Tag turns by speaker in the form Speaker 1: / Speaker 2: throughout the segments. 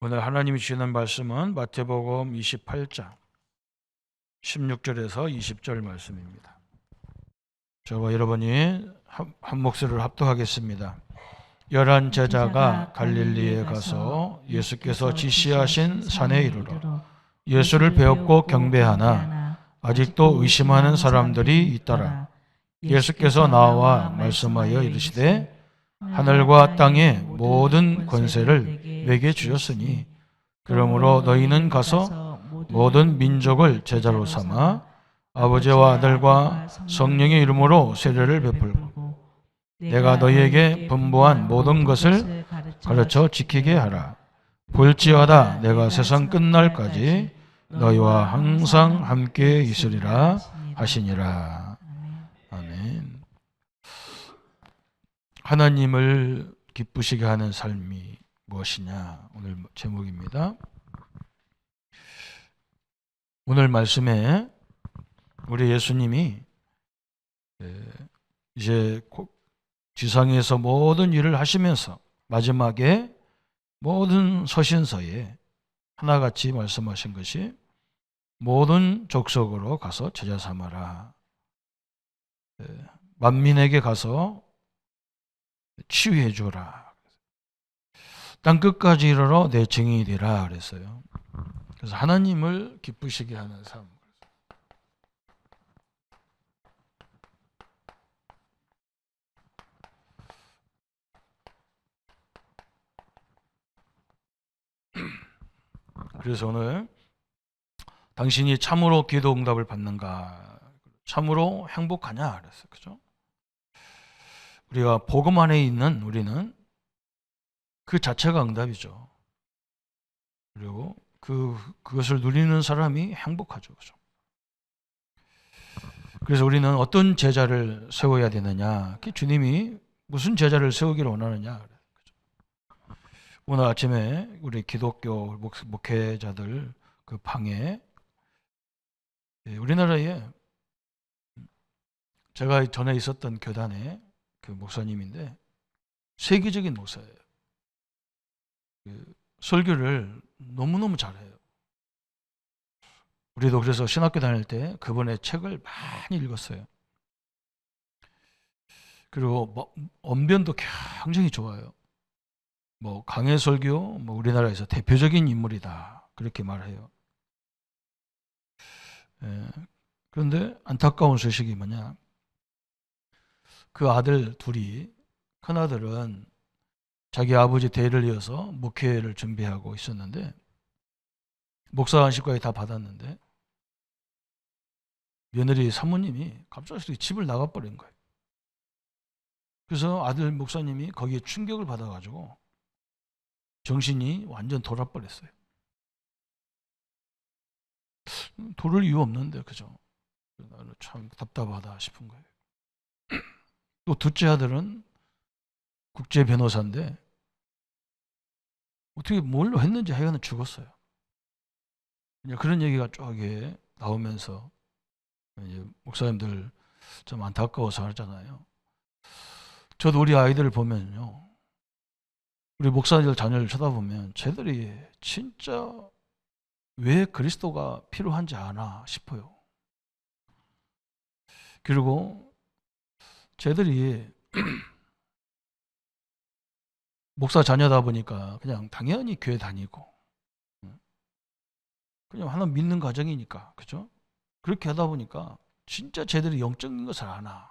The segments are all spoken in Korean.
Speaker 1: 오늘 하나님이 주시는 말씀은 마태복음 28장 16절에서 20절 말씀입니다. 저와 여러분이 한 목소리를 합독하겠습니다. 11 제자가 갈릴리에 가서 예수께서 지시하신 산에 이르러 예수를 배웠고 경배하나 아직도 의심하는 사람들이 있더라. 예수께서 나와 말씀하여 이르시되 하늘과 땅의 모든 권세를 내게 주셨으니 그러므로 너희는 가서 모든 민족을 제자로 삼아 아버지와 아들과 성령의 이름으로 세례를 베풀고 내가 너희에게 분부한 모든 것을 가르쳐 지키게 하라. 볼지어다 내가 세상 끝날까지 너희와 항상 함께 있으리라 하시니라. 아멘. 하나님을 기쁘시게 하는 삶이 무엇이냐? 오늘 제목입니다. 오늘 말씀에 우리 예수님이 이제 지상에서 모든 일을 하시면서 마지막에 모든 서신서에 하나같이 말씀하신 것이 모든 족속으로 가서 제자 삼아라. 만민에게 가서 치유해 주라. 땅끝까지 이르러 내 증인이 되라 그랬어요. 그래서 하나님을 기쁘시게 하는 삶. 그래서 오늘 당신이 참으로 기도 응답을 받는가? 참으로 행복하냐? 그랬어요. 그죠? 우리가 복음 안에 있는 우리는 그 자체가 응답이죠. 그리고 그것을 누리는 사람이 행복하죠. 그죠? 그래서 우리는 어떤 제자를 세워야 되느냐? 주님이 무슨 제자를 세우기를 원하느냐? 오늘 아침에 우리 기독교 목회자들 그 방에 우리나라에 제가 전에 있었던 교단에 그 목사님인데 세계적인 목사예요. 설교를 너무너무 잘해요. 우리도 그래서 신학교 다닐 때 그분의 책을 많이 읽었어요. 그리고 언변도 굉장히 좋아요. 강해 설교, 우리나라에서 대표적인 인물이다. 그렇게 말해요. 그런데 안타까운 소식이 뭐냐. 그 아들 둘이, 큰아들은 자기 아버지 대를 이어서 목회를 준비하고 있었는데, 목사 안식까지 다 받았는데, 며느리 사모님이 갑자기 집을 나가버린 거예요. 그래서 아들 목사님이 거기에 충격을 받아가지고 정신이 완전 돌아버렸어요. 돌을 이유 없는데, 그죠? 나는 참 답답하다 싶은 거예요. 또 둘째 아들은 국제 변호사인데, 어떻게 뭘로 했는지 하여간 죽었어요. 그런 얘기가 쭉 나오면서, 이제 목사님들 좀 안타까워서 하잖아요. 저도 우리 아이들을 보면요. 우리 목사님들 자녀를 쳐다보면 쟤들이 진짜 왜 그리스도가 필요한지 아나 싶어요. 그리고 쟤들이 목사 자녀다 보니까 그냥 당연히 교회 다니고 그냥 하나 믿는 가정이니까, 그죠? 그렇게 하다 보니까 진짜 쟤들이 영적인 것을 아나.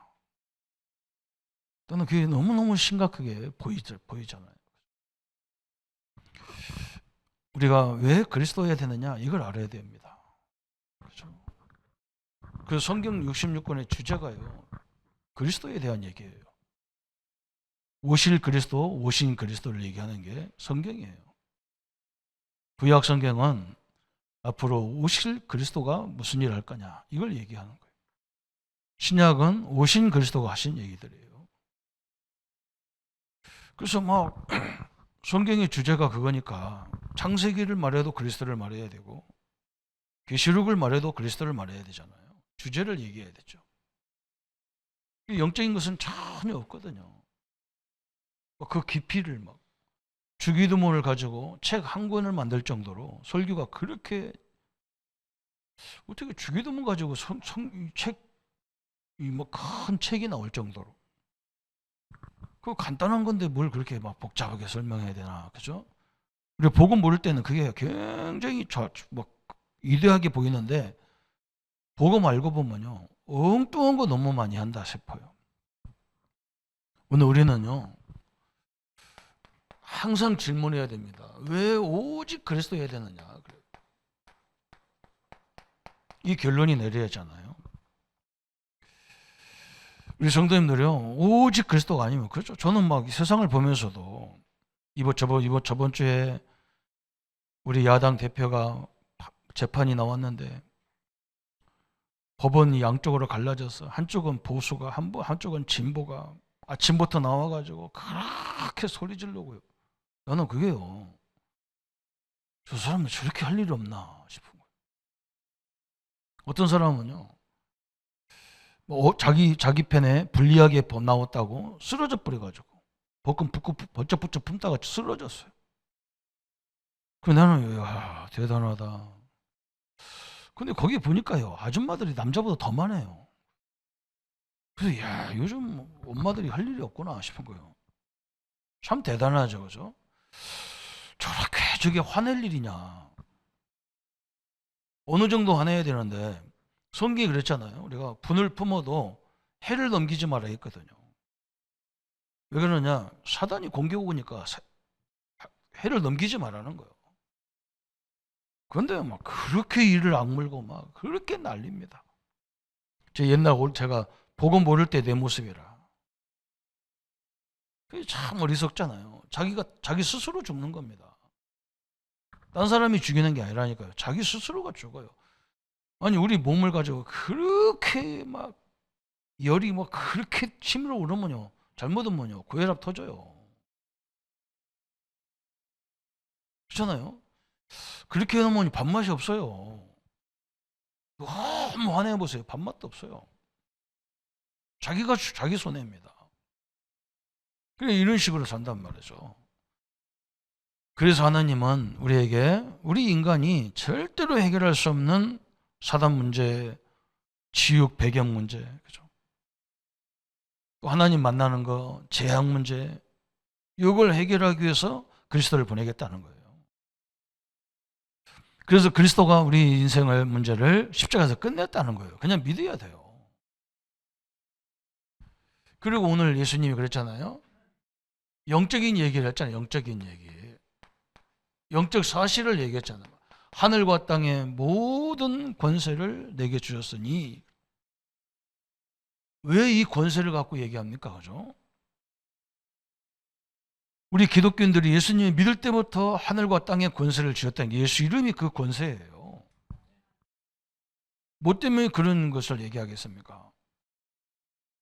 Speaker 1: 또는 그게 너무너무 심각하게 보이잖아요. 우리가 왜 그리스도여야 되느냐, 이걸 알아야 됩니다. 그렇죠? 그 성경 66권의 주제가요, 그리스도에 대한 얘기예요. 오실 그리스도, 오신 그리스도를 얘기하는 게 성경이에요. 구약 성경은 앞으로 오실 그리스도가 무슨 일을 할 거냐, 이걸 얘기하는 거예요. 신약은 오신 그리스도가 하신 얘기들이에요. 그래서 성경의 주제가 그거니까 창세기를 말해도 그리스도를 말해야 되고 계시록을 말해도 그리스도를 말해야 되잖아요. 주제를 얘기해야 되죠. 영적인 것은 전혀 없거든요. 그 깊이를 주기도문을 가지고 책 한 권을 만들 정도로 설교가 그렇게 어떻게 주기도문 가지고 큰 책이 나올 정도로 그 간단한 건데 뭘 그렇게 막 복잡하게 설명해야 되나, 그죠? 우리가 복음 모를 때는 그게 굉장히 막 위대하게 보이는데 복음 알고 보면요 엉뚱한 거 너무 많이 한다 싶어요. 오늘 우리는요 항상 질문해야 됩니다. 왜 오직 그리스도 해야 되느냐? 이 결론이 내려야 하잖아요. 우리 성도님들이요 오직 그리스도가 아니면 그렇죠. 저는 막 세상을 보면서도 저번 주에 우리 야당 대표가 재판이 나왔는데 법원이 양쪽으로 갈라져서 한쪽은 보수가 한쪽은 진보가 아침부터 나와가지고 그렇게 소리 지르고요. 나는 그게요. 저 사람은 저렇게 할 일이 없나 싶은 거예요. 어떤 사람은요. 자기 편에 불리하게 나왔다고 쓰러져 버려가지고 복근 붙고 번쩍번쩍 품다가 쓰러졌어요. 그 나는 야 대단하다. 근데 거기 보니까요 아줌마들이 남자보다 더 많아요. 그래서 야 요즘 엄마들이 할 일이 없구나 싶은 거예요. 참 대단하죠, 그죠? 저렇게 저게 화낼 일이냐? 어느 정도 화내야 되는데 성경이 그랬잖아요. 우리가 분을 품어도 해를 넘기지 말아야 했거든요. 왜 그러냐? 사단이 공격 오니까 해를 넘기지 말라는 거예요. 그런데 막 그렇게 이를 악물고 막 그렇게 난립니다. 제가 복음 모를 때 내 모습이라. 그게 참 어리석잖아요. 자기 스스로 죽는 겁니다. 딴 사람이 죽이는 게 아니라니까요. 자기 스스로가 죽어요. 아니 우리 몸을 가지고 그렇게 막 열이 막 그렇게 치밀어 오르면요. 잘못하면요. 고혈압 터져요. 그렇잖아요. 그렇게 해놓으면 밥맛이 없어요. 너무 화내보세요. 밥맛도 없어요. 자기 손해입니다. 그래 이런 식으로 산단 말이죠. 그래서 하나님은 우리에게 우리 인간이 절대로 해결할 수 없는 사단 문제, 지옥 배경 문제, 그죠? 또 하나님 만나는 거, 재앙 문제, 이걸 해결하기 위해서 그리스도를 보내겠다는 거예요. 그래서 그리스도가 우리 인생의 문제를 십자가에서 끝냈다는 거예요. 그냥 믿어야 돼요. 그리고 오늘 예수님이 그랬잖아요. 영적인 얘기를 했잖아요. 영적인 얘기. 영적 사실을 얘기했잖아요. 하늘과 땅의 모든 권세를 내게 주셨으니 왜 이 권세를 갖고 얘기합니까? 그죠? 우리 기독교인들이 예수님을 믿을 때부터 하늘과 땅의 권세를 주셨다는 게 예수 이름이 그 권세예요. 뭐 때문에 그런 것을 얘기하겠습니까?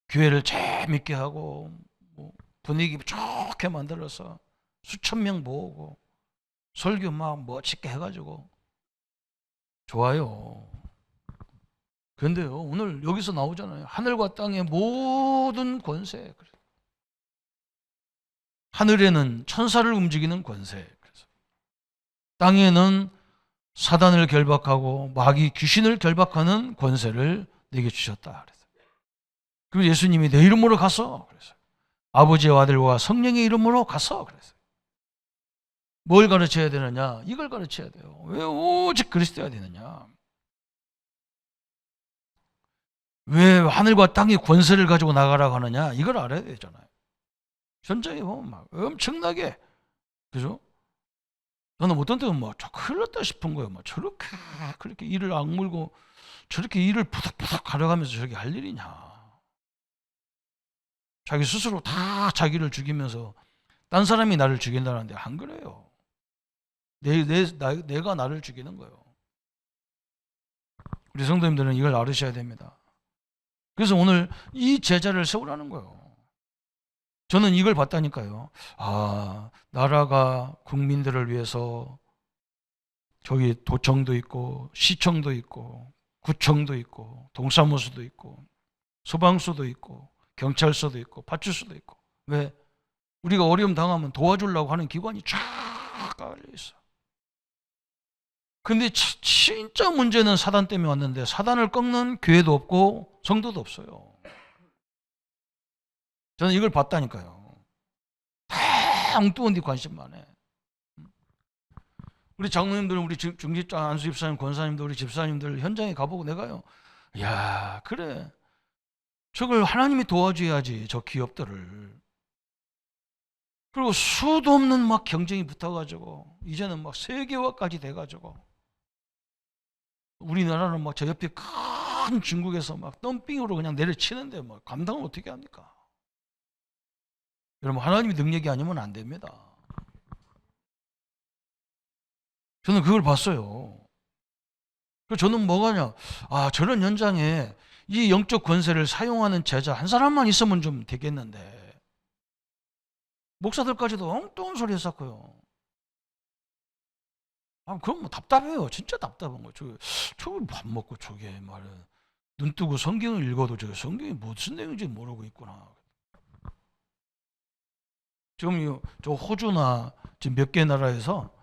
Speaker 1: 교회를 재밌게 하고 분위기 좋게 만들어서 수천 명 모으고 설교 막 멋있게 해가지고 좋아요. 그런데요 오늘 여기서 나오잖아요. 하늘과 땅의 모든 권세. 하늘에는 천사를 움직이는 권세, 땅에는 사단을 결박하고 마귀 귀신을 결박하는 권세를 내게 주셨다. 그리고 예수님이 내 이름으로 가서 그랬어요. 아버지와 아들과 성령의 이름으로 가서 그랬어요. 뭘 가르쳐야 되느냐? 이걸 가르쳐야 돼요. 왜 오직 그리스도야 되느냐? 왜 하늘과 땅의 권세를 가지고 나가라고 하느냐? 이걸 알아야 되잖아요. 현장에 보면 막 엄청나게, 그죠? 저는 어떤 때는 막 큰일 났다 싶은 거예요. 막 그렇게 이를 악물고 저렇게 이를 부닥부닥 가려가면서 저렇게 할 일이냐. 자기 스스로 다 자기를 죽이면서 딴 사람이 나를 죽인다는데 안 그래요. 내가 나를 죽이는 거예요. 우리 성도님들은 이걸 알으셔야 됩니다. 그래서 오늘 이 제자를 세우라는 거예요. 저는 이걸 봤다니까요. 아, 나라가 국민들을 위해서 저기 도청도 있고 시청도 있고 구청도 있고 동사무소도 있고 소방서도 있고 경찰서도 있고 파출소도 있고 왜? 우리가 어려움 당하면 도와주려고 하는 기관이 쫙 깔려 있어. 근데 진짜 문제는 사단 때문에 왔는데 사단을 꺾는 교회도 없고 성도도 없어요. 저는 이걸 봤다니까요. 다 엉뚱한 데 관심만 해. 우리 장로님들, 우리 중직자 안수 집사님, 권사님들, 우리 집사님들 현장에 가보고 내가요, 야, 그래, 저걸 하나님이 도와줘야지, 저 기업들을. 그리고 수도 없는 막 경쟁이 붙어가지고 이제는 막 세계화까지 돼가지고 우리나라는 막 저 옆에 큰 중국에서 막 덤핑으로 그냥 내려치는데 뭐 감당을 어떻게 합니까? 여러분, 하나님의 능력이 아니면 안 됩니다. 저는 그걸 봤어요. 그래서 저는 뭐가냐, 저런 현장에 이 영적 권세를 사용하는 제자 한 사람만 있으면 좀 되겠는데, 목사들까지도 엉뚱한 소리 했었고요. 그럼 뭐 답답해요. 진짜 답답한 거. 저거 밥 먹고 저게 말은 눈 뜨고 성경을 읽어도 저 성경이 무슨 내용인지 모르고 있구나. 지금 저 호주나 지금 몇 개 나라에서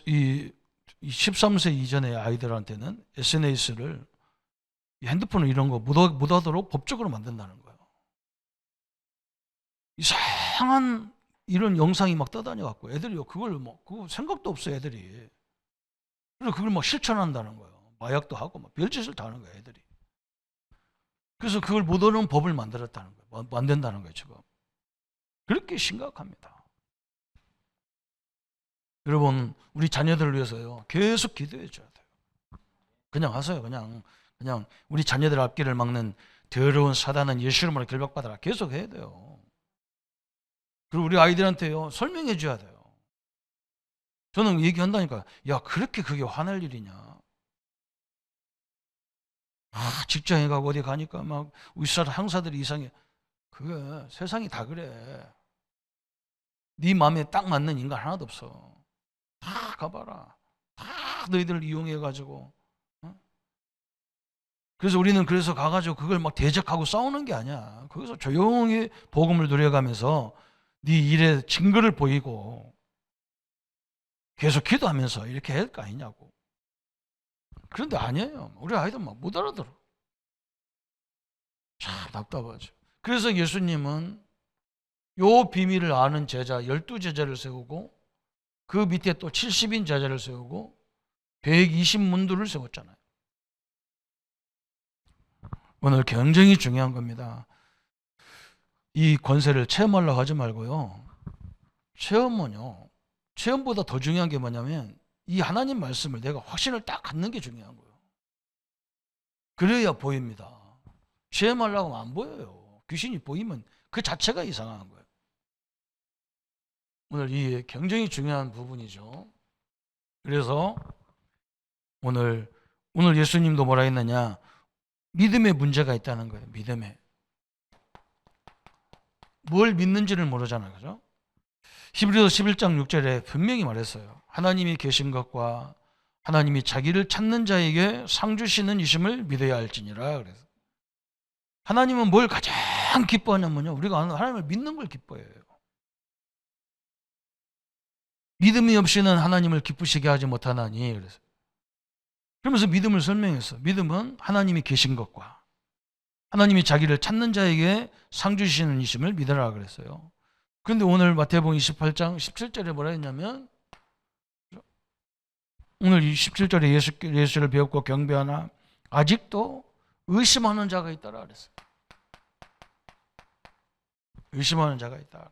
Speaker 1: 이 13세 이전의 아이들한테는 SNS를, 핸드폰을 이런 거 못 하도록 법적으로 만든다는 거예요. 이상한 이런 영상이 막 떠다녀갖고 애들이 그걸 그거 생각도 없어 애들이. 그래서 그걸 막 실천한다는 거예요. 마약도 하고 막 별짓을 다 하는 거예요 애들이. 그래서 그걸 못 하는 법을 만들었다는 거예요. 만든다는 거예요 지금. 그렇게 심각합니다. 여러분, 우리 자녀들을 위해서요 계속 기도해 줘야 돼요. 그냥 하세요. 그냥 우리 자녀들 앞길을 막는 더러운 사단은 예수 이름으로 결박받아라. 계속 해야 돼요. 그리고 우리 아이들한테요 설명해 줘야 돼요. 저는 얘기한다니까. 야, 그렇게 그게 화낼 일이냐. 직장에 가고 어디 가니까 막 윗사람 형사들이 이상해. 그게 세상이 다 그래. 네 마음에 딱 맞는 인간 하나도 없어. 다 가봐라. 다 너희들 이용해가지고. 그래서 우리는 가가지고 그걸 막 대적하고 싸우는 게 아니야. 거기서 조용히 복음을 누려가면서 네 일의 증거를 보이고 계속 기도하면서 이렇게 해야 할 거 아니냐고. 그런데 아니에요. 우리 아이들 막 못 알아들어. 참 답답하죠. 그래서 예수님은 요 비밀을 아는 제자 12제자를 세우고 그 밑에 또 70인 제자를 세우고 120문도를 세웠잖아요. 오늘 굉장히 중요한 겁니다. 이 권세를 체험하려고 하지 말고요. 체험보다 더 중요한 게 뭐냐면 이 하나님 말씀을 내가 확신을 딱 갖는 게 중요한 거예요. 그래야 보입니다. 체험하려고 하면 안 보여요. 귀신이 보이면 그 자체가 이상한 거예요. 오늘 이 굉장히 중요한 부분이죠. 그래서 오늘 예수님도 뭐라 했느냐? 믿음에 문제가 있다는 거예요. 믿음에. 뭘 믿는지를 모르잖아요. 그죠? 히브리서 11장 6절에 분명히 말했어요. 하나님이 계신 것과 하나님이 자기를 찾는 자에게 상 주시는 이심을 믿어야 할지니라. 그래서 하나님은 뭘 가장 기뻐하냐면요, 우리가 하나님을 믿는 걸 기뻐해요. 믿음이 없이는 하나님을 기쁘시게 하지 못하나니. 그러면서 믿음을 설명했어. 믿음은 하나님이 계신 것과 하나님이 자기를 찾는 자에게 상 주시는 이심을 믿으라 그랬어요. 그런데 오늘 마태복음 28장 17절에 뭐라 했냐면, 오늘 17절에 예수를 배웠고 경배하나 아직도 의심하는 자가 있다라 그랬어요. 의심하는 자가 있다.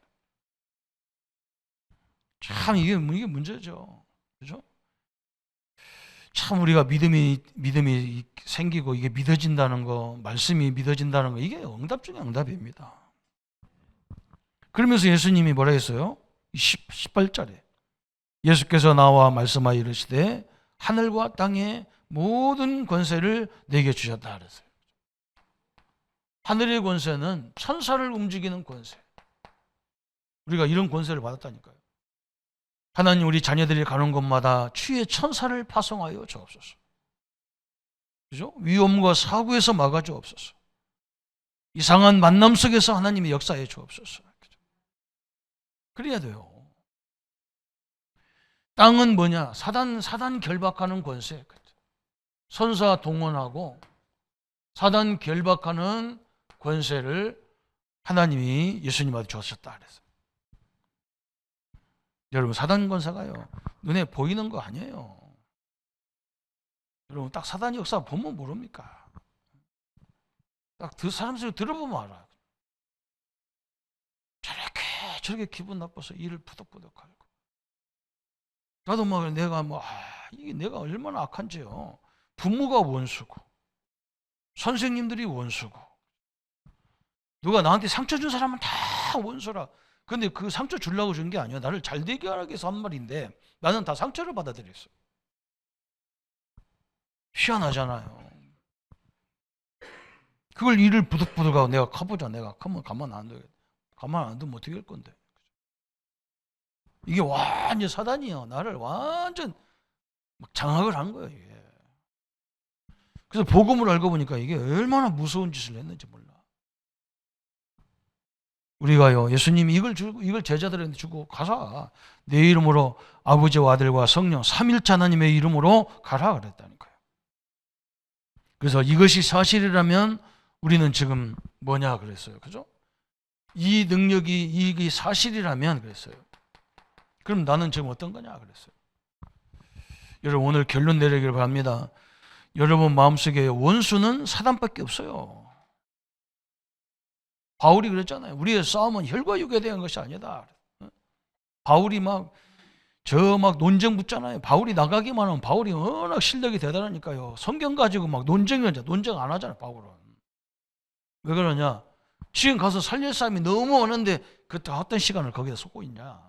Speaker 1: 참 이게 문제죠. 그죠? 참 우리가 믿음이 생기고 이게 믿어진다는 거, 말씀이 믿어진다는 거, 이게 응답 중에 응답입니다. 그러면서 예수님이 뭐라 했어요? 18절에 예수께서 나와 말씀하여 이르시되 하늘과 땅의 모든 권세를 내게 주셨다 그랬어요. 하늘의 권세는 천사를 움직이는 권세. 우리가 이런 권세를 받았다니까요. 하나님, 우리 자녀들이 가는 곳마다 주의 천사를 파송하여 주옵소서. 그죠? 위험과 사고에서 막아 주옵소서. 이상한 만남 속에서 하나님의 역사에 주옵소서. 그래야 돼요. 땅은 뭐냐? 사단 결박하는 권세. 선사 동원하고 사단 결박하는 권세를 하나님이 예수님한테 주셨다 그랬어요. 여러분, 사단 권세가요, 눈에 보이는 거 아니에요. 여러분, 딱 사단 역사 보면 모릅니까? 딱 사람 소리 들어보면 알아요. 저렇게 기분 나빠서 일을 부덕부덕 하고. 나도 이게 내가 얼마나 악한지요. 부모가 원수고, 선생님들이 원수고, 누가 나한테 상처 준 사람은 다 원수라. 근데 그 상처 주려고 준 게 아니야. 나를 잘 되게 하기 위해서 한 말인데 나는 다 상처를 받아들였어. 희한하잖아요. 그걸 일을 부득부득하고 내가 커보자. 내가 커면 가만 안 둬. 가만 안 두면 어떻게 할 건데. 이게 완전 사단이요. 나를 완전 막 장악을 한 거예요. 이게. 그래서 복음을 알고 보니까 이게 얼마나 무서운 짓을 했는지 몰라. 우리가요, 예수님이 이걸 제자들한테 주고 가서 내 이름으로 아버지와 아들과 성령 삼일체 하나님의 이름으로 가라 그랬다니까요. 그래서 이것이 사실이라면 우리는 지금 뭐냐 그랬어요. 그죠? 이 능력이 이게 사실이라면 그랬어요. 그럼 나는 지금 어떤 거냐 그랬어요. 여러분, 오늘 결론 내리길 바랍니다. 여러분 마음속에 원수는 사단밖에 없어요. 바울이 그랬잖아요. 우리의 싸움은 혈과 육에 대한 것이 아니다. 바울이 막 논쟁 붙잖아요. 바울이 나가기만 하면 바울이 워낙 실력이 대단하니까요. 성경 가지고 막 논쟁 안 하잖아요. 바울은. 왜 그러냐? 지금 가서 살릴 사람이 너무 많은데 그때 어떤 시간을 거기다 쏟고 있냐?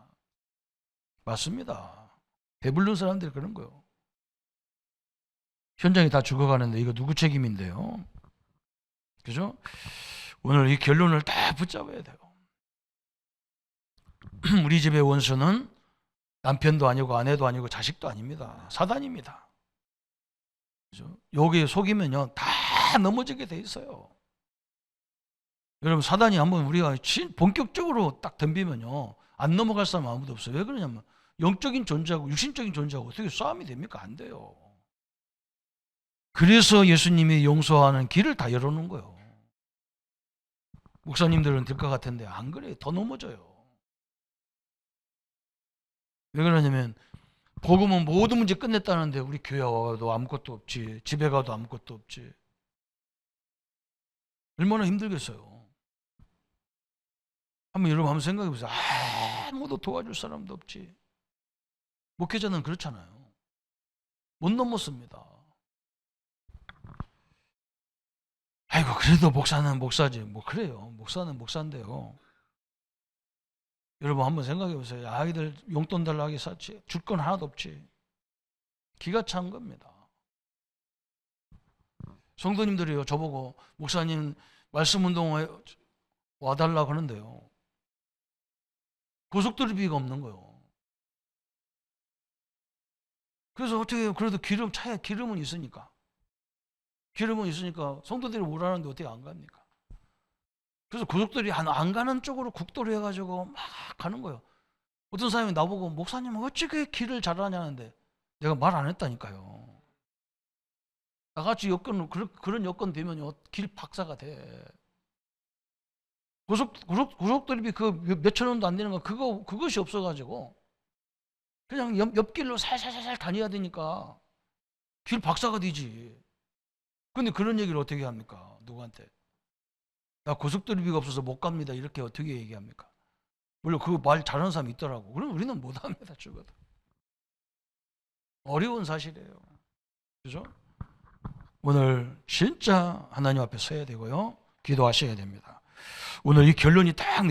Speaker 1: 맞습니다. 배부른 사람들이 그런 거예요. 현장이 다 죽어가는데 이거 누구 책임인데요? 그죠? 오늘 이 결론을 다 붙잡아야 돼요. 우리 집의 원수는 남편도 아니고 아내도 아니고 자식도 아닙니다. 사단입니다. 그죠? 여기에 속이면요 다 넘어지게 돼 있어요. 여러분, 사단이 한번 우리가 본격적으로 딱 덤비면요 안 넘어갈 사람 아무도 없어요. 왜 그러냐면 영적인 존재하고 육신적인 존재하고 어떻게 싸움이 됩니까? 안 돼요. 그래서 예수님이 용서하는 길을 다 열어놓은 거예요. 목사님들은 될 것 같은데 안 그래요. 더 넘어져요. 왜 그러냐면 복음은 모든 문제 끝냈다는데 우리 교회 와도 아무것도 없지, 집에 가도 아무것도 없지. 얼마나 힘들겠어요. 여러분 생각해 보세요. 아무도 도와줄 사람도 없지. 목회자는 그렇잖아요. 못 넘었습니다. 아이고, 그래도 목사는 목사지. 뭐 그래요. 목사는 목사인데요. 여러분 한번 생각해 보세요. 아이들 용돈 달라고 하기 샀지. 줄 건 하나도 없지. 기가 찬 겁니다. 성도님들이요, 저보고 목사님 말씀 운동에 와달라고 하는데요. 고속도로비가 없는 거예요. 그래서 어떻게 해요? 그래도 차에 기름은 있으니까. 성도들이 오라는데 어떻게 안 갑니까? 그래서 고속도로이 안 가는 쪽으로 국도로 해가지고 막 가는 거예요. 어떤 사람이 나보고 목사님 어떻게 길을 잘하냐는데 내가 말 안 했다니까요. 나같이 그런 여건 되면 길 박사가 돼. 고속도로비 그 몇천 원도 안 되는 거 그것이 없어가지고 그냥 옆길로 살살살살 다녀야 되니까 길 박사가 되지. 근데 그런 얘기를 어떻게 합니까? 누구한테? 나 고속도로비가 없어서 못 갑니다. 이렇게 어떻게 얘기합니까? 물론 그 말 잘하는 사람이 있더라고. 그럼 우리는 못 합니다. 죽어도. 어려운 사실이에요. 그죠? 오늘 진짜 하나님 앞에 서야 되고요. 기도하셔야 됩니다. 오늘 이 결론이 딱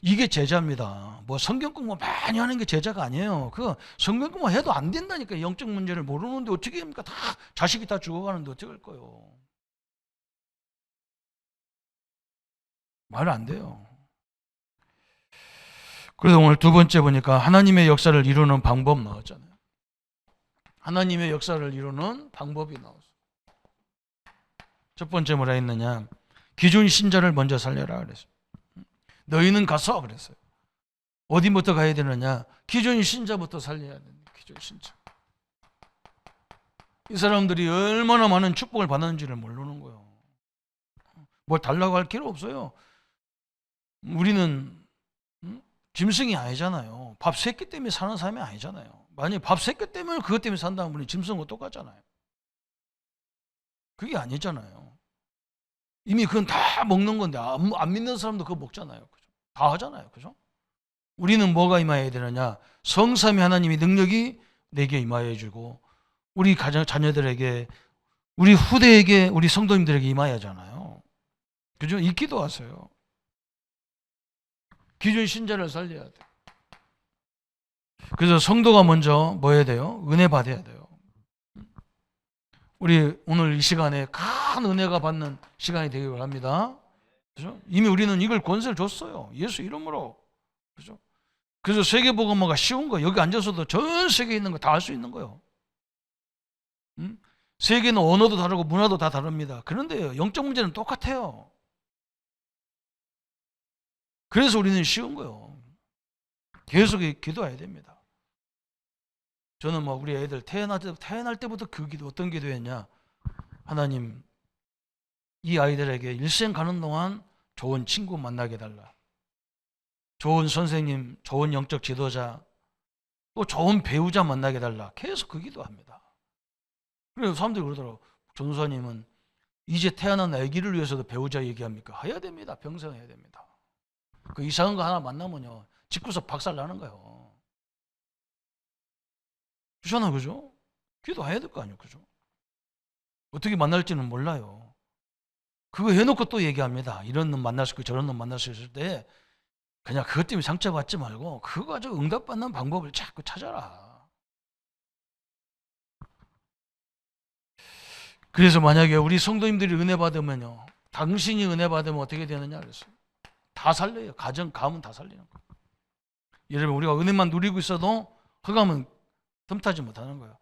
Speaker 1: 이게 제자입니다. 뭐 성경 공부 많이 하는 게 제자가 아니에요. 성경 공부 해도 안 된다니까. 영적 문제를 모르는데 어떻게 합니까? 자식이 다 죽어가는데 어떻게 할 거예요? 말 안 돼요. 그래서 오늘 두 번째 보니까 하나님의 역사를 이루는 방법 나왔잖아요. 하나님의 역사를 이루는 방법이 나왔어요. 첫 번째 뭐라 했느냐? 기존 신자를 먼저 살려라 그랬어요. 너희는 가서 그랬어요. 어디부터 가야 되느냐? 기존 신자부터 살려야 됩니다. 기존 신자. 이 사람들이 얼마나 많은 축복을 받았는지를 모르는 거예요. 뭘 달라고 할 필요 없어요. 우리는 짐승이 아니잖아요. 밥 3끼 때문에 사는 사람이 아니잖아요. 만약에 밥 3끼 때문에 그것 때문에 산다는 분이 짐승과 똑같잖아요. 그게 아니잖아요. 이미 그건 다 먹는 건데 안 믿는 사람도 그거 먹잖아요. 그죠? 다 하잖아요. 그죠? 우리는 뭐가 임하여야 되느냐? 성삼위 하나님의 능력이 내게 임하여 주고 우리 가정 자녀들에게 우리 후대에게 우리 성도님들에게 임하여야 하잖아요. 그죠? 이 기도하세요. 기존 신자를 살려야 돼요. 그래서 성도가 먼저 뭐 해야 돼요? 은혜 받아야 돼요. 우리 오늘 이 시간에 큰 은혜가 받는 시간이 되길 바랍니다. 그죠? 이미 우리는 이걸 권세를 줬어요. 예수 이름으로. 그죠? 그래서 세계복음화가 쉬운 거예요. 여기 앉아서도 전 세계에 있는 거 다 할 수 있는 거예요. 세계는 언어도 다르고 문화도 다 다릅니다. 그런데 영적 문제는 똑같아요. 그래서 우리는 쉬운 거예요. 계속 기도해야 됩니다. 저는 뭐 우리 애들 태어날 때부터 그 기도, 어떤 기도했냐? 하나님, 이 아이들에게 일생 가는 동안 좋은 친구 만나게 해달라. 좋은 선생님, 좋은 영적 지도자, 또 좋은 배우자 만나게 해달라. 계속 그 기도합니다. 그래서 사람들이 그러더라고요. 전도사님은 이제 태어난 아기를 위해서도 배우자 얘기합니까? 해야 됩니다. 평생 해야 됩니다. 그 이상한 거 하나 만나면요, 집구석 박살 나는 거예요. 그렇잖아요, 그죠? 기도해야 될 거 아니에요, 그죠? 어떻게 만날지는 몰라요. 그거 해놓고 또 얘기합니다. 이런 놈 만날 수 있고 저런 놈 만날 수 있을 때 그냥 그것 때문에 상처받지 말고 그거 가지고 응답받는 방법을 자꾸 찾아라. 그래서 만약에 우리 성도님들이 은혜 받으면요, 당신이 은혜 받으면 어떻게 되느냐 그랬어요. 다 살려요. 가문 다 살리는 거예요. 여러분, 우리가 은혜만 누리고 있어도 흑암은 틈타지 못하는 거예요.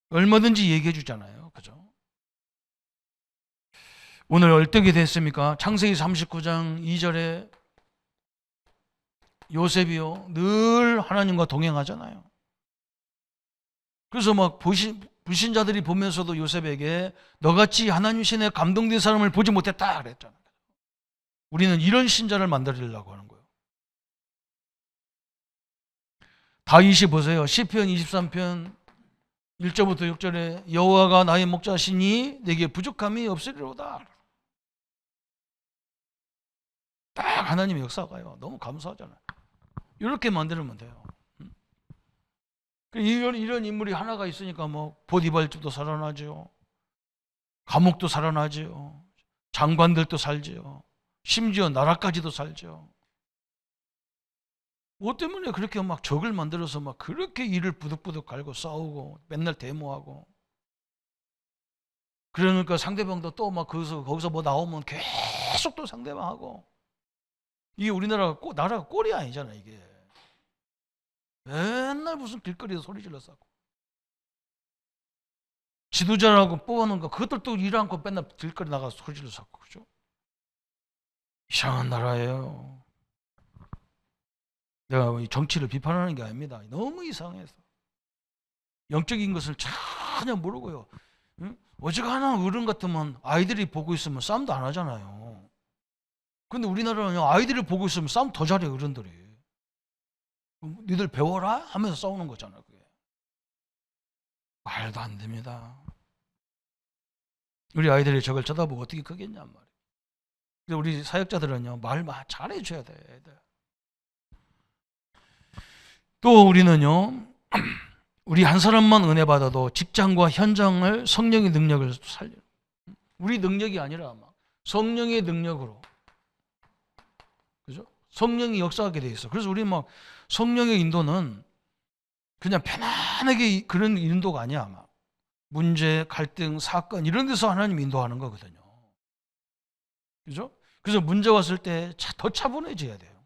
Speaker 1: 얼마든지 얘기해 주잖아요. 그죠? 오늘 어떻게 됐습니까? 창세기 39장 2절에 요셉이요, 늘 하나님과 동행하잖아요. 그래서 막 불신자들이 보면서도 요셉에게 너같이 하나님 신에 감동된 사람을 보지 못했다 그랬잖아요. 우리는 이런 신자를 만들려고 하는 거예요. 다윗이 보세요. 시편 23편 1절부터 6절에 여호와가 나의 목자시니 내게 부족함이 없으리로다. 딱 하나님의 역사가요. 너무 감사하잖아요. 이렇게 만들면 돼요. 이런 인물이 하나가 있으니까 뭐 보디발집도 살아나죠. 감옥도 살아나죠. 장관들도 살죠. 심지어 나라까지도 살죠. 뭐 때문에 그렇게 막 적을 만들어서 막 그렇게 이를 부득부득 갈고 싸우고 맨날 데모하고, 그러니까 상대방도 또 막 거기서 뭐 나오면 계속 또 상대방하고. 이게 우리나라가 나라가 꼴이 아니잖아. 이게 맨날 무슨 길거리에서 소리 질러서 하고, 지도자라고 뽑아놓은 거 그것들도 일 않고 맨날 길거리 나가서 소리 질러서 하고. 그죠? 이상한 나라예요. 내가 정치를 비판하는 게 아닙니다. 너무 이상해서 영적인 것을 전혀 모르고요. 어지간한 어른 같으면 아이들이 보고 있으면 싸움도 안 하잖아요. 근데 우리나라는 아이들이 보고 있으면 싸움 더 잘해. 어른들이 니들 배워라 하면서 싸우는 거잖아요. 그게 말도 안 됩니다. 우리 아이들이 저걸 쳐다보고 어떻게 크겠냔 말이에요. 근데 우리 사역자들은요, 말 잘해줘야 돼. 애들. 또 우리는요, 우리 한 사람만 은혜 받아도 직장과 현장을 성령의 능력을 살려요. 우리 능력이 아니라 막 성령의 능력으로, 그죠? 성령이 역사하게 돼 있어. 그래서 우리 막 성령의 인도는 그냥 편안하게 그런 인도가 아니야. 막 문제, 갈등, 사건 이런 데서 하나님 인도하는 거거든요. 그죠? 그래서 문제 왔을 때 더 차분해져야 돼요.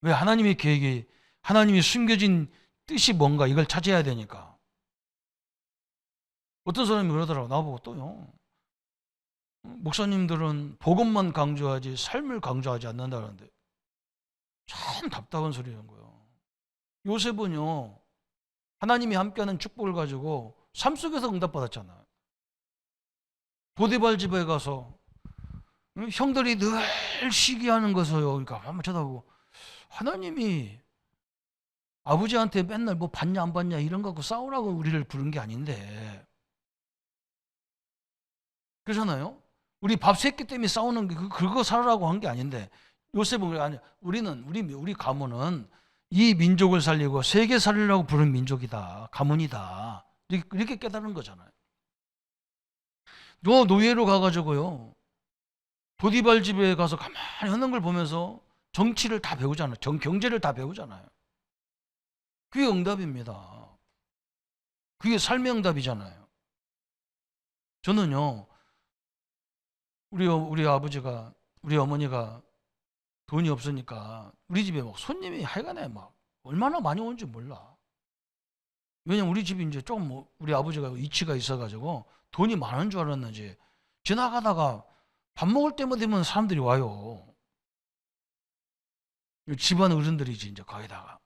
Speaker 1: 왜? 하나님의 계획이, 하나님이 숨겨진 뜻이 뭔가 이걸 찾아야 되니까. 어떤 사람이 그러더라고. 나보고 또요, 목사님들은 복음만 강조하지 삶을 강조하지 않는다는데 참 답답한 소리인 거예요. 요셉은요, 하나님이 함께하는 축복을 가지고 삶 속에서 응답받았잖아요. 보디발 집에 가서 형들이 늘 시기하는 것을요, 그러니까 한번 쳐다보고, 하나님이 아버지한테 맨날 뭐 받냐 안 받냐 이런 거 갖고 싸우라고 우리를 부른 게 아닌데, 그러잖아요. 우리 밥 세끼 때문에 싸우는 게 그거 살으라고 한 게 아닌데, 요셉은 아니, 우리 가문은 이 민족을 살리고 세계 살리려고 부른 민족이다, 가문이다, 이렇게 깨달은 거잖아요. 노예로 가가지고요, 보디발 집에 가서 가만히 하는 걸 보면서 정치를 다 배우잖아요. 경제를 다 배우잖아요. 그게 응답입니다. 그게 삶의 응답이잖아요. 저는요, 우리 아버지가, 우리 어머니가 돈이 없으니까 우리 집에 막 손님이 하여간에 막 얼마나 많이 오는지 몰라. 왜냐면 우리 집이 이제 조금 우리 아버지가 이치가 있어가지고 돈이 많은 줄 알았는지 지나가다가 밥 먹을 때만 되면 사람들이 와요. 집안 어른들이지 이제 거기다가.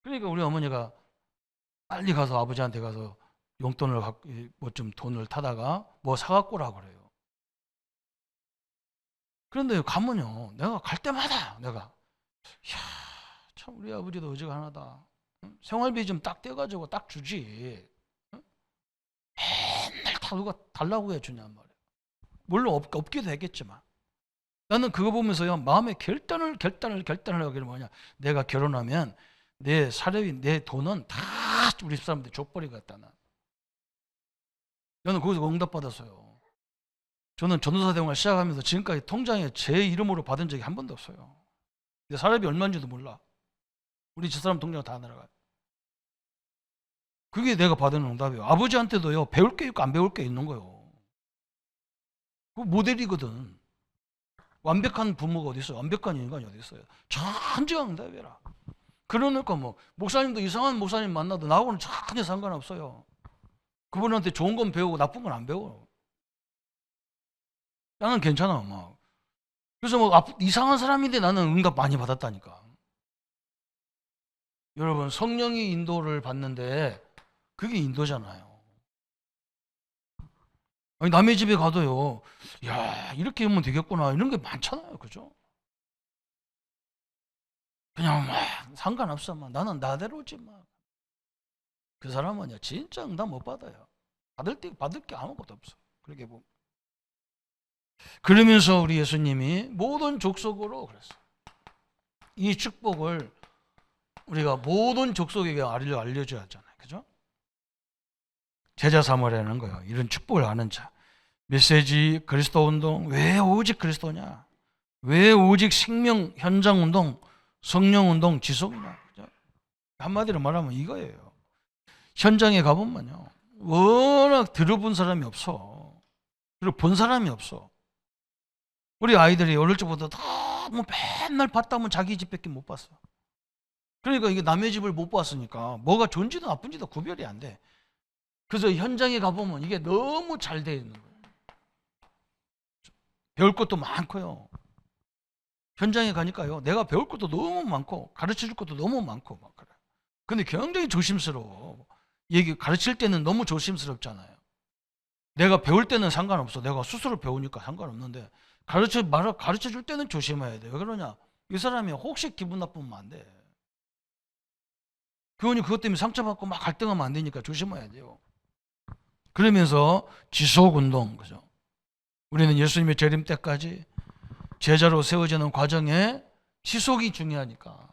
Speaker 1: 그러니까 우리 어머니가 빨리 가서 아버지한테 가서 용돈을 갖고 뭐 좀 돈을 타다가 뭐 사갖고 오라고 그래요. 그런데 가면요, 내가 갈 때마다 내가, 이야, 참 우리 아버지도 어지간하다. 응? 생활비 좀 딱 떼가지고 딱 주지. 응? 맨날 다 누가 달라고 해주냔 말이에요. 물론 없기도 했겠지만. 나는 그거 보면서요, 마음에 결단을 하게 뭐냐. 내가 결혼하면 내 사례비, 내 돈은 다 우리 사람들 족벌이겠다. 나는 거기서 응답받았어요. 저는 전도사 생활 시작하면서 지금까지 통장에 제 이름으로 받은 적이 한 번도 없어요. 내 사례비 얼마인지도 몰라. 우리 집사람 통장에 다 날아가요. 그게 내가 받은 응답이에요. 아버지한테도요, 배울 게 있고 안 배울 게 있는 거예요. 그 모델이거든. 완벽한 부모가 어디 있어요? 완벽한 인간이 어디 있어요? 천지가 응답이라. 그러니까 뭐 목사님도 이상한 목사님 만나도 나하고는 전혀 상관없어요. 그분한테 좋은 건 배우고 나쁜 건 안 배워요. 나는 괜찮아 막. 그래서 뭐 이상한 사람인데 나는 응답 많이 받았다니까. 여러분, 성령이 인도를 받는데 그게 인도잖아요. 아니, 남의 집에 가도요, 야, 이렇게 하면 되겠구나 이런 게 많잖아요. 그죠? 그냥 막 상관없어. 막 나는 나대로지 막. 그 사람은요, 진짜 응답 못 받아요. 받을 게 아무것도 없어. 그렇게 보면. 그러면서 우리 예수님이 모든 족속으로 그랬어요. 이 축복을 우리가 모든 족속에게 알려줘야 하잖아요. 그죠? 제자 삼으라는 거예요. 이런 축복을 아는 자. 메시지 그리스도 운동. 왜 오직 그리스도냐? 왜 오직 생명 현장 운동, 성령 운동, 지속이냐? 그죠? 한마디로 말하면 이거예요. 현장에 가보면요, 워낙 들어본 사람이 없어. 그리고 본 사람이 없어. 우리 아이들이 어릴 적부터 너무 맨날 봤다면 자기 집밖에 못 봤어. 그러니까 이게 남의 집을 못 봤으니까 뭐가 좋은지도 나쁜지도 구별이 안 돼. 그래서 현장에 가보면 이게 너무 잘 돼 있는 거예요. 배울 것도 많고요. 현장에 가니까요, 내가 배울 것도 너무 많고 가르쳐 줄 것도 너무 많고 막 그래. 근데 굉장히 조심스러워. 가르칠 때는 너무 조심스럽잖아요. 내가 배울 때는 상관없어. 내가 스스로 배우니까 상관없는데 가르쳐 줄 때는 조심해야 돼. 왜 그러냐? 이 사람이 혹시 기분 나쁘면 안 돼. 교원이 그것 때문에 상처받고 막 갈등하면 안 되니까 조심해야 돼요. 그러면서 지속운동, 그죠? 우리는 예수님의 재림 때까지 제자로 세워지는 과정에 지속이 중요하니까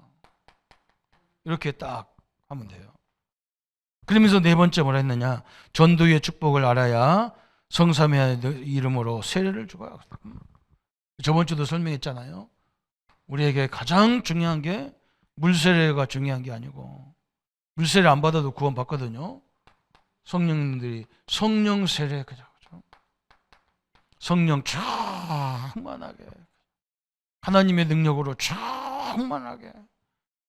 Speaker 1: 이렇게 딱 하면 돼요. 그러면서 네 번째 뭐라 했느냐? 전도의 축복을 알아야 성삼의 이름으로 세례를 주고. 저번 주도 설명했잖아요. 우리에게 가장 중요한 게 물세례가 중요한 게 아니고, 물세례 안 받아도 구원 받거든요. 성령님들이 성령 세례, 그죠? 성령 충만하게, 하나님의 능력으로 충만하게,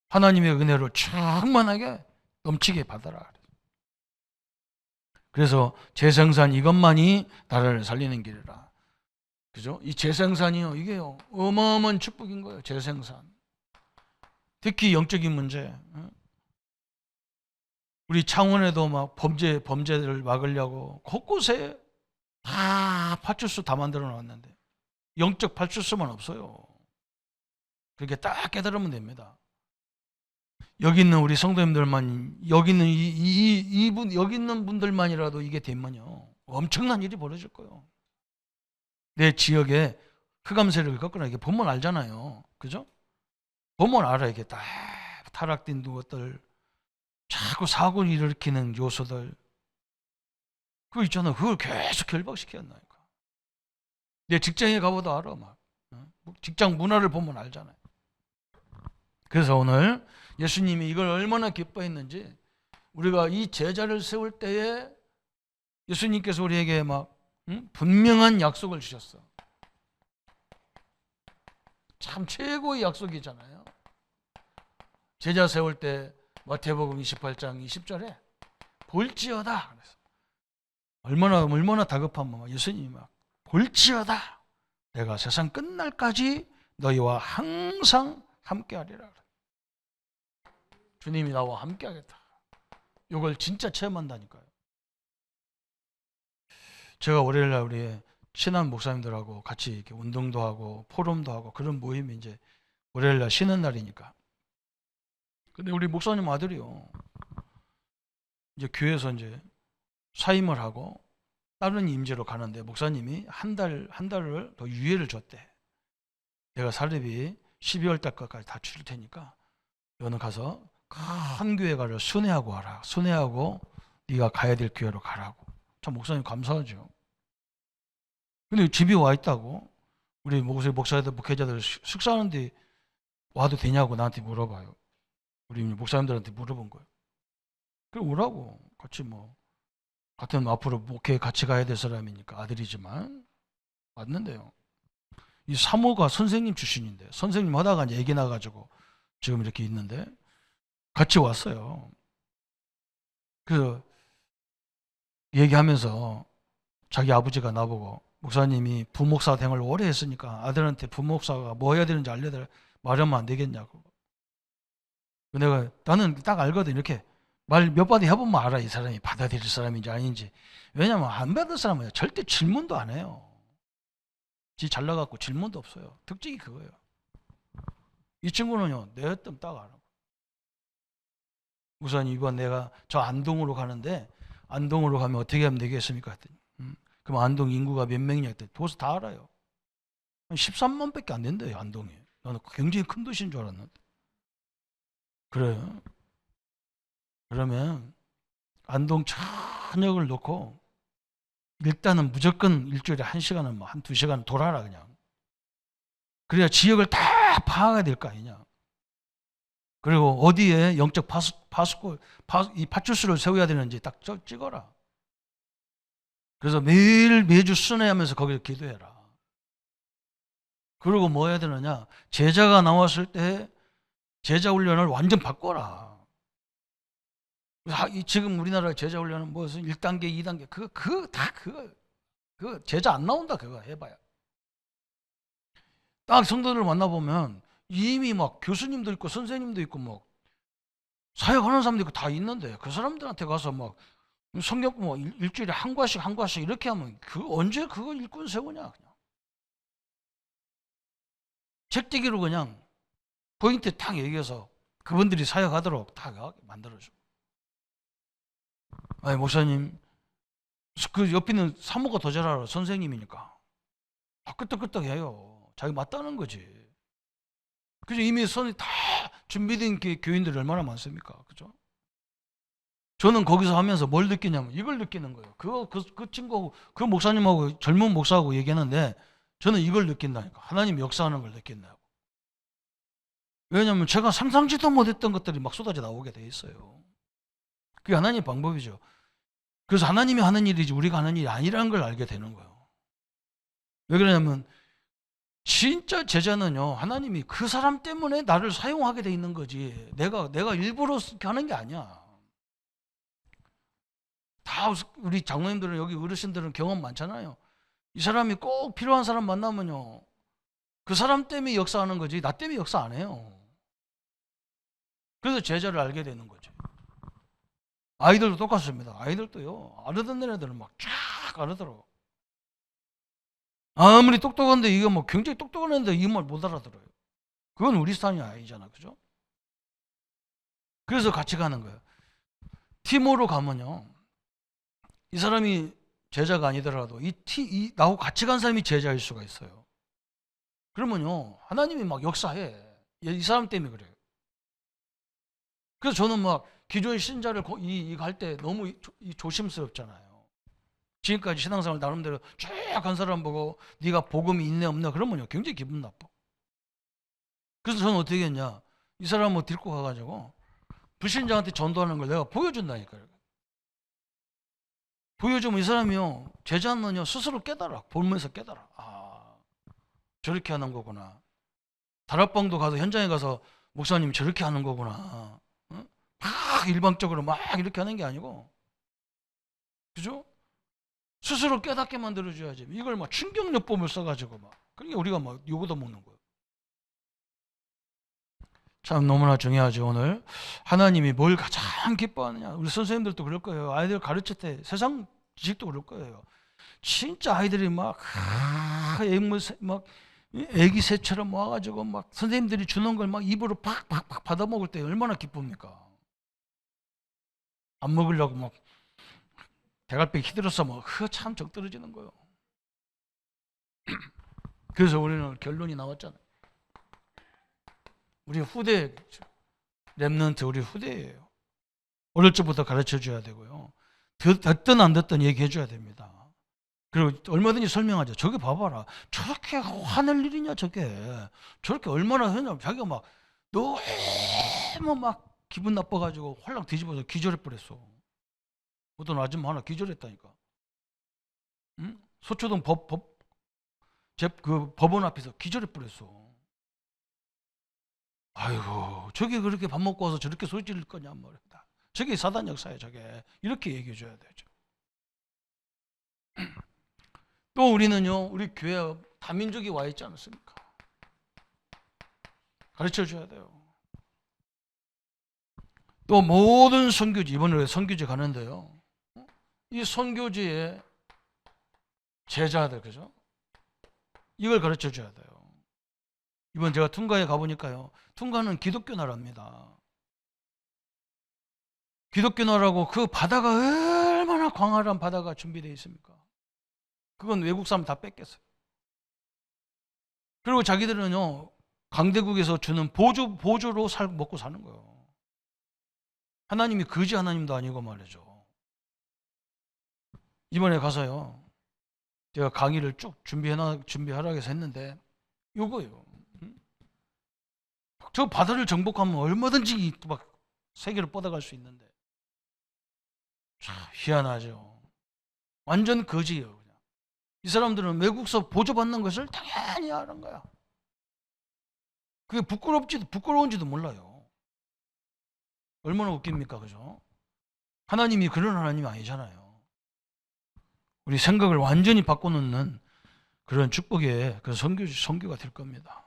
Speaker 1: 하나님의 은혜로 충만하게 넘치게 받아라. 그래서 재생산 이것만이 나를 살리는 길이라. 그죠? 이 재생산이요, 이게요, 어마어마한 축복인 거예요. 재생산. 특히 영적인 문제. 우리 창원에도 막 범죄를 막으려고 곳곳에 다 파출소 다 만들어 놨는데 영적 파출소만 없어요. 그렇게 딱 깨달으면 됩니다. 여기 있는 우리 성도님들만, 여기 있는 여기 있는 분들만이라도 이게 되면요, 엄청난 일이 벌어질 거예요. 내 지역에 흑암세력을 겪거나, 이게 보면 알잖아요. 그죠? 보면 알아. 이게 딱 타락된 것들, 자꾸 사고를 일으키는 요소들, 그거 있잖아. 그걸 계속 결박시켰나니까. 내 직장에 가봐도 알아. 막 직장 문화를 보면 알잖아요. 그래서 오늘 예수님이 이걸 얼마나 기뻐했는지, 우리가 이 제자를 세울 때에 예수님께서 우리에게 막 분명한 약속을 주셨어. 참 최고의 약속이잖아요. 제자 세울 때 마태복음 28장 20절에 볼지어다. 그래서 얼마나 다급하면 예수님이 막 볼지어다, 내가 세상 끝날까지 너희와 항상 함께하리라. 주님이 나와 함께하겠다. 이걸 진짜 체험한다니까요. 제가 월요일날 우리 친한 목사님들하고 같이 이렇게 운동도 하고 포럼도 하고 그런 모임이 이제 월요일날 쉬는 날이니까. 근데 우리 목사님 아들이요, 이제 교회에서 이제 사임을 하고 다른 임재로 가는데, 목사님이 한 달을 더 유예를 줬대. 내가 사례비 12월 달까지 다 줄 테니까 너는 가서 큰 교회 가서 순회하고 와라. 순회하고 네가 가야 될 교회로 가라고. 참 목사님 감사하죠. 근데 집에 와 있다고. 우리 목사들, 목회자들 식사하는데 와도 되냐고 나한테 물어봐요. 우리 목사님들한테 물어본 거예요. 그래 오라고. 같이 같은 앞으로 목회 같이 가야 될 사람이니까, 아들이지만 왔는데요, 이 사모가 선생님 출신인데, 선생님 하다가 이제 얘기 나가지고 지금 이렇게 있는데 같이 왔어요. 그래서 얘기하면서 자기 아버지가 나보고, 목사님이 부목사 생활을 오래 했으니까 아들한테 부목사가 뭐 해야 되는지 알려달라, 말하면 안 되겠냐고. 내가, 나는 딱 알거든. 이렇게 말 몇 번 해보면 알아, 이 사람이 받아들일 사람인지 아닌지. 왜냐면 안 받을 사람은 절대 질문도 안 해요. 지 잘나갖고 질문도 없어요. 특징이 그거예요. 이 친구는요, 내 뜻 딱 알아. 우선 이번 내가 저 안동으로 가는데, 안동으로 가면 어떻게 하면 되겠습니까? 했더니 그럼 안동 인구가 몇 명이냐 했더니 벌써 다 알아요. 13만 밖에 안 된대요, 안동이. 나는 굉장히 큰 도시인 줄 알았는데. 그래요. 그러면 안동 전역을 놓고 일단은 무조건 일주일에 1시간은 한 2시간 돌아라 그냥. 그래야 지역을 다 파악해야 될 거 아니냐. 그리고 어디에 영적 이 파출소를 세워야 되는지 딱 찍어라. 그래서 매주 순회하면서 거기를 기도해라. 그리고 뭐 해야 되느냐, 제자가 나왔을 때 제자 훈련을 완전 바꿔라. 지금 우리나라 제자 훈련은 무슨 1단계, 2단계, 그거 제자 안 나온다. 그거 해봐야. 딱 성도들 만나보면 이미 막 교수님도 있고 선생님도 있고 막 사역하는 사람도 있고 다 있는데, 그 사람들한테 가서 막 성경 일주일에 한 과씩 이렇게 하면 언제 그거 일꾼 세우냐. 그냥 책대기로 그냥 포인트 딱 얘기해서 그분들이 사역하도록 다 만들어줘. 아니 목사님, 그 옆에 있는 사모가 더 잘 알아. 선생님이니까 끄떡끄떡해요. 자기 맞다는 거지. 그죠? 이미 선이 다 준비된 교인들이 얼마나 많습니까? 그죠? 저는 거기서 하면서 뭘 느끼냐면 이걸 느끼는 거예요. 그 친구하고 그 목사님하고 젊은 목사하고 얘기하는데 저는 이걸 느낀다니까. 하나님 역사하는 걸 느낀다고. 왜냐하면 제가 상상지도 못했던 것들이 막 쏟아져 나오게 돼 있어요. 그게 하나님의 방법이죠. 그래서 하나님이 하는 일이지 우리가 하는 일이 아니라는 걸 알게 되는 거예요. 왜 그러냐면 진짜 제자는요, 하나님이 그 사람 때문에 나를 사용하게 돼 있는 거지 내가 일부러 하는 게 아니야. 다 우리 장로님들은, 여기 어르신들은 경험 많잖아요. 이 사람이 꼭 필요한 사람 만나면요, 그 사람 때문에 역사하는 거지 나 때문에 역사 안 해요. 그래서 제자를 알게 되는 거죠. 아이들도 똑같습니다. 아이들도요, 알아듣는 애들은 막 쫙 알아들어. 아무리 똑똑한데, 이거 뭐 굉장히 똑똑한 애인데 이 말 못 알아들어요. 그건 우리 스타일이 아니잖아, 그죠? 그래서 같이 가는 거예요. 팀으로 가면요, 이 사람이 제자가 아니더라도 나하고 같이 간 사람이 제자일 수가 있어요. 그러면요, 하나님이 막 역사해. 이 사람 때문에 그래요. 그래서 저는 막 기존 신자를 갈 때 너무 조심스럽잖아요. 지금까지 신앙생활 나름대로 쭉 한 사람 보고 네가 복음이 있네 없네 그러면요, 굉장히 기분 나빠. 그래서 저는 어떻게 했냐, 이 사람 뭐 데리고 가가지고 불신자한테 전도하는 걸 내가 보여준다니까요. 보여주면 이 사람이요, 제자는요 스스로 깨달아. 보면서 깨달아. 아, 저렇게 하는 거구나. 다락방도 가서 현장에 가서 목사님 저렇게 하는 거구나. 응? 막 일방적으로 막 이렇게 하는 게 아니고, 그죠? 스스로 깨닫게 만들어줘야지. 이걸 막 충격요법을 써가지고 막, 그러니까 우리가 막 요거도 먹는 거예요. 참 너무나 중요하죠. 오늘 하나님이 뭘 가장 기뻐하느냐. 우리 선생님들도 그럴 거예요. 아이들 가르칠 때 세상 지식도 그럴 거예요. 진짜 아이들이 막 애기 새처럼 와가지고 막 선생님들이 주는 걸 막 입으로 팍팍팍 받아 먹을 때 얼마나 기쁩니까? 안 먹으려고 막 대갈배 휘둘러서 막 참 정 떨어지는 거예요. 그래서 우리는 결론이 나왔잖아요. 우리 후대 렘넌트, 우리 후대예요. 어릴 적부터 가르쳐 줘야 되고요. 듣든 안 듣든 얘기해 줘야 됩니다. 그리고 얼마든지 설명하죠. 저게 봐봐라. 저렇게 화낼 일이냐 저게. 저렇게 얼마나 하냐. 자기가 막 너무 막 기분 나빠가지고 홀랑 뒤집어서 기절해 버렸어. 어떤 아줌마 하나 기절했다니까. 응? 소초동 법원 앞에서 기절해 버렸어. 아이고, 저게 그렇게 밥 먹고 와서 저렇게 소리 지를 거냐 말이다. 저게 사단 역사야, 저게. 이렇게 얘기해 줘야 되죠. 또 우리는요, 우리 교회 다민족이 와 있지 않습니까? 가르쳐 줘야 돼요. 또 모든 선교지, 이번에 선교지 가는데요, 이 선교지의 제자들, 그죠? 이걸 가르쳐 줘야 돼요. 이번 제가 퉁가에 가보니까요, 퉁가는 기독교 나라입니다. 기독교 나라고 그 바다가 얼마나 광활한 바다가 준비되어 있습니까? 그건 외국 사람 다 뺏겼어요. 그리고 자기들은요, 강대국에서 주는 보조로 먹고 사는 거예요. 하나님이 거지 하나님도 아니고 말이죠. 이번에 가서요, 제가 강의를 쭉 준비하라고 해서 했는데, 요거예요. 저 바다를 정복하면 얼마든지 막 세계를 뻗어갈 수 있는데, 참 희한하죠. 완전 거지예요. 그냥. 이 사람들은 외국서 보조받는 것을 당연히 하는 거야. 그게 부끄러운지도 몰라요. 얼마나 웃깁니까, 그죠? 하나님이 그런 하나님이 아니잖아요. 우리 생각을 완전히 바꿔놓는 그런 축복의 그 선교가 될 겁니다.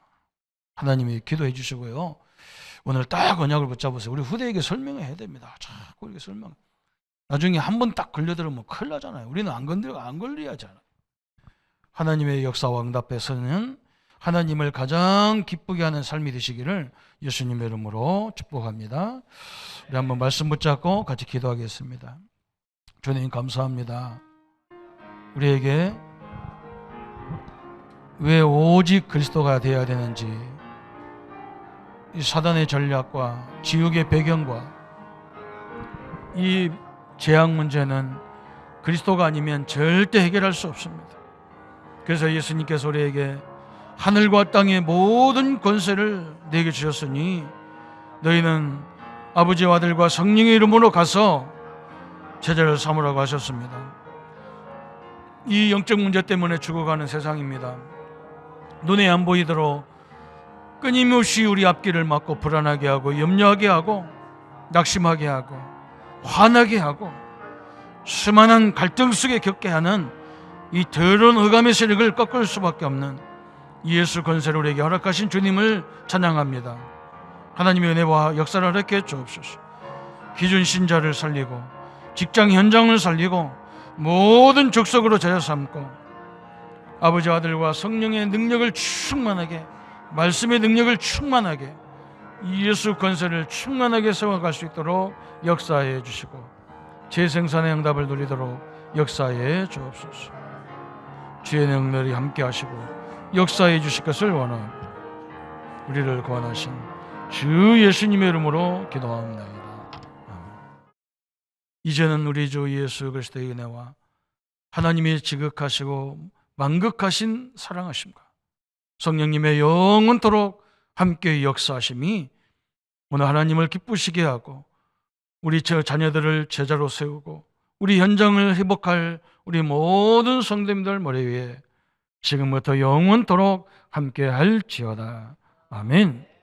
Speaker 1: 하나님이 기도해 주시고요. 오늘 딱 언약을 붙잡으세요. 우리 후대에게 설명해야 됩니다. 자꾸 이렇게 설명. 나중에 한 번 딱 걸려들으면 큰일 나잖아요. 우리는 안 걸려야잖아요. 하나님의 역사와 응답에서는 하나님을 가장 기쁘게 하는 삶이 되시기를 예수님의 이름으로 축복합니다. 우리 한번 말씀 붙잡고 같이 기도하겠습니다. 주님 감사합니다. 우리에게 왜 오직 그리스도가 되어야 되는지, 이 사단의 전략과 지옥의 배경과 이 재앙 문제는 그리스도가 아니면 절대 해결할 수 없습니다. 그래서 예수님께서 우리에게 하늘과 땅의 모든 권세를 내게 주셨으니 너희는 아버지와 아들과 성령의 이름으로 가서 제자를 삼으라고 하셨습니다. 이 영적 문제 때문에 죽어가는 세상입니다. 눈에 안 보이도록 끊임없이 우리 앞길을 막고 불안하게 하고 염려하게 하고 낙심하게 하고 화나게 하고 수많은 갈등 속에 겪게 하는 이 더러운 흑암의 세력을 꺾을 수밖에 없는 예수 권세를 우리에게 허락하신 주님을 찬양합니다. 하나님의 은혜와 역사를 허락해 주옵소서. 기존 신자를 살리고 직장 현장을 살리고 모든 족속으로 제자 삼고 아버지 아들과 성령의 능력을 충만하게, 말씀의 능력을 충만하게, 예수 권세를 충만하게 세워갈 수 있도록 역사해 주시고 재생산의 응답을 누리도록 역사해 주옵소서. 주의 능력이 함께 하시고 역사해 주실 것을 원합니다. 우리를 구원하신 주 예수님의 이름으로 기도합니다. 이제는 우리 주 예수 그리스도의 은혜와 하나님의 지극하시고 만극하신 사랑하심과 성령님의 영원토록 함께 역사하심이 오늘 하나님을 기쁘시게 하고 우리 자녀들을 제자로 세우고 우리 현장을 회복할 우리 모든 성도님들 머리 위에 지금부터 영원토록 함께 할지어다. 아멘.